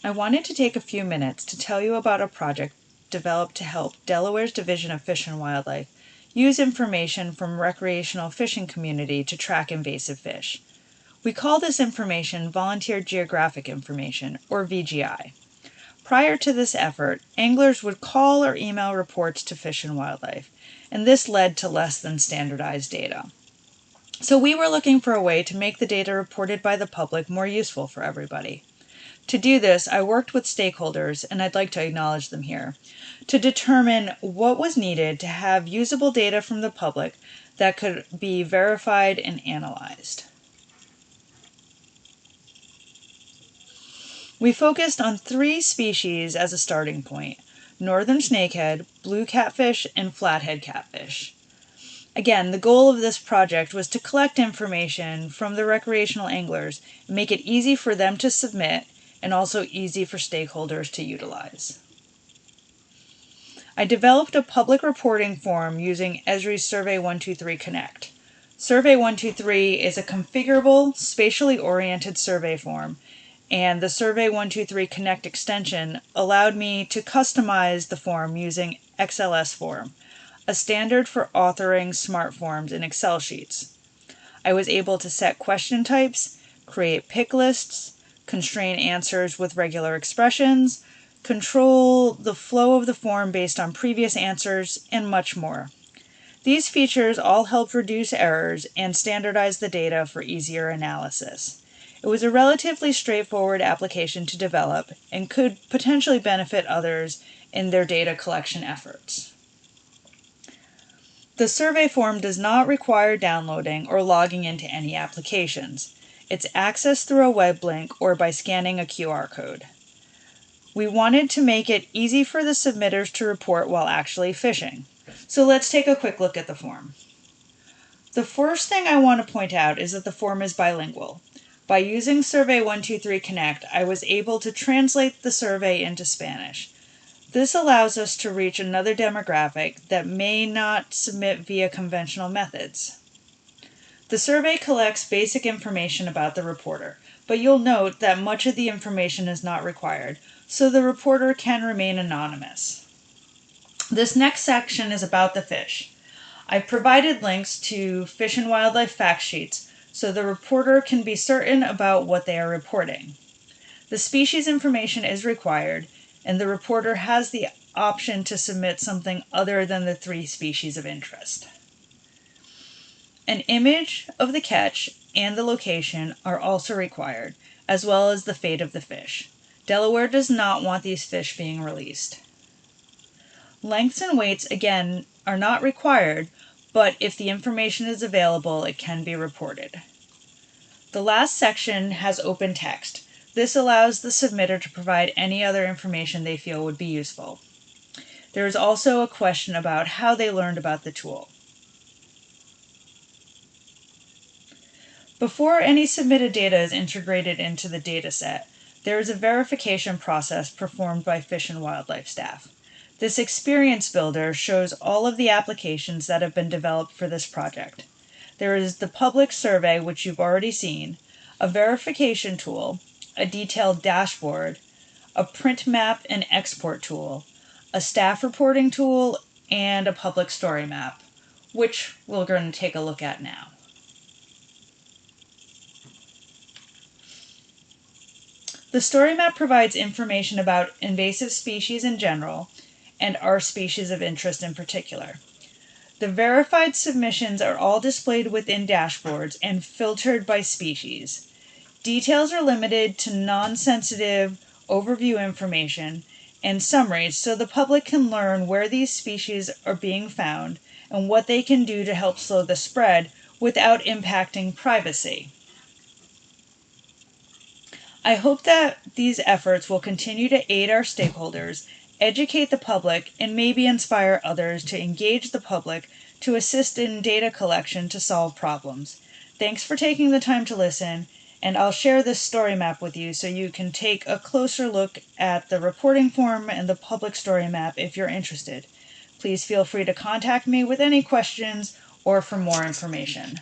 I wanted to take a few minutes to tell you about a project developed to help Delaware's Division of Fish and Wildlife use information from recreational fishing community to track invasive fish. We call this information Volunteer Geographic Information, or VGI. Prior to this effort, anglers would call or email reports to Fish and Wildlife, and this led to less than standardized data. So we were looking for a way to make the data reported by the public more useful for everybody. To do this, I worked with stakeholders, and I'd like to acknowledge them here, to determine what was needed to have usable data from the public that could be verified and analyzed. We focused on 3 species as a starting point: northern snakehead, blue catfish, and flathead catfish. Again, the goal of this project was to collect information from the recreational anglers and make it easy for them to submit and also easy for stakeholders to utilize. I developed a public reporting form using Esri's Survey 123 Connect. Survey 123 is a configurable, spatially oriented survey form, and the Survey 123 Connect extension allowed me to customize the form using XLS form, a standard for authoring smart forms in Excel sheets. I was able to set question types, create pick lists, constrain answers with regular expressions, control the flow of the form based on previous answers, and much more. These features all helped reduce errors and standardize the data for easier analysis. It was a relatively straightforward application to develop and could potentially benefit others in their data collection efforts. The survey form does not require downloading or logging into any applications. It's accessed through a web link or by scanning a QR code. We wanted to make it easy for the submitters to report while actually fishing. So let's take a quick look at the form. The first thing I want to point out is that the form is bilingual. By using Survey 123 Connect, I was able to translate the survey into Spanish. This allows us to reach another demographic that may not submit via conventional methods. The survey collects basic information about the reporter, but you'll note that much of the information is not required, so the reporter can remain anonymous. This next section is about the fish. I've provided links to Fish and Wildlife fact sheets so the reporter can be certain about what they are reporting. The species information is required, and the reporter has the option to submit something other than the 3 species of interest. An image of the catch and the location are also required, as well as the fate of the fish. Delaware does not want these fish being released. Lengths and weights, again, are not required, but if the information is available, it can be reported. The last section has open text. This allows the submitter to provide any other information they feel would be useful. There is also a question about how they learned about the tool. Before any submitted data is integrated into the dataset, there is a verification process performed by Fish and Wildlife staff. This experience builder shows all of the applications that have been developed for this project. There is the public survey, which you've already seen, a verification tool, a detailed dashboard, a print map and export tool, a staff reporting tool, and a public story map, which we're going to take a look at now. The story map provides information about invasive species in general and our species of interest in particular. The verified submissions are all displayed within dashboards and filtered by species. Details are limited to non-sensitive overview information and summaries so the public can learn where these species are being found and what they can do to help slow the spread without impacting privacy. I hope that these efforts will continue to aid our stakeholders, educate the public, and maybe inspire others to engage the public to assist in data collection to solve problems. Thanks for taking the time to listen, and I'll share this story map with you so you can take a closer look at the reporting form and the public story map if you're interested. Please feel free to contact me with any questions or for more information.